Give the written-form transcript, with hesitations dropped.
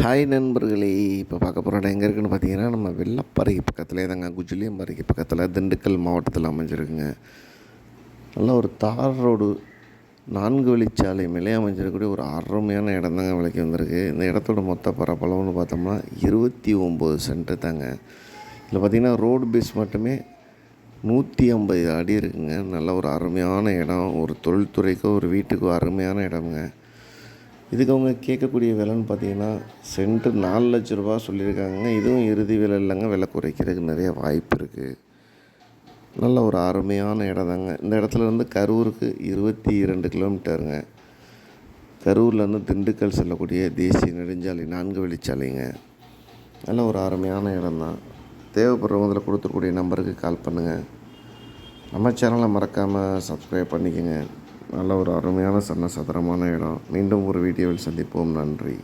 Hi நண்பர்களே! இப்போ பார்க்க போகிற இடம் எங்கே இருக்குன்னு பார்த்தீங்கன்னா, நம்ம வெள்ளப்பாறைக்கு பக்கத்திலே தாங்க, குஜிலியம்பாறைக்கு பக்கத்தில் திண்டுக்கல் மாவட்டத்தில் அமைஞ்சிருக்குங்க. நல்ல ஒரு தார் ரோடு 4 வழிச்சாலை மேலே அமைஞ்சிருக்கக்கூடிய ஒரு அருமையான இடம் தாங்க விலைக்கு வந்திருக்கு. இந்த இடத்தோட மொத்த பரப்பளவுன்னு பார்த்தோம்னா 29 சென்ட்டு தாங்க. இதில் பார்த்திங்கன்னா ரோடு பேஸ் மட்டுமே 150 அடி இருக்குங்க. நல்ல ஒரு அருமையான இடம். ஒரு தொழில்துறைக்கோ ஒரு வீட்டுக்கோ அருமையான இடம்ங்க. இதுக்கு அவங்க கேட்கக்கூடிய விலைன்னு பார்த்தீங்கன்னா சென்ட்டு 4 லட்ச ரூபா சொல்லியிருக்காங்க. இதுவும் இறுதி விலை இல்லைங்க, விலை குறைக்கிறதுக்கு நிறைய வாய்ப்பு இருக்குது. நல்ல ஒரு அருமையான இடம் தாங்க. இந்த இடத்துலேருந்து கரூருக்கு 22 கிலோமீட்டருங்க. கரூர்லேருந்து திண்டுக்கல் செல்லக்கூடிய தேசிய நெடுஞ்சாலை 4 வழிச்சாலைங்க. நல்ல ஒரு அருமையான இடம் தான். தேவைப்படுறவங்க கொடுத்துக்கூடிய நம்பருக்கு கால் பண்ணுங்கள். நம்ம சேனலை மறக்காமல் சப்ஸ்கிரைப் பண்ணிக்கோங்க. நல்ல ஒரு அருமையான சதுரமான இடம். மீண்டும் ஒரு வீடியோவில் சந்திப்போம். நன்றி.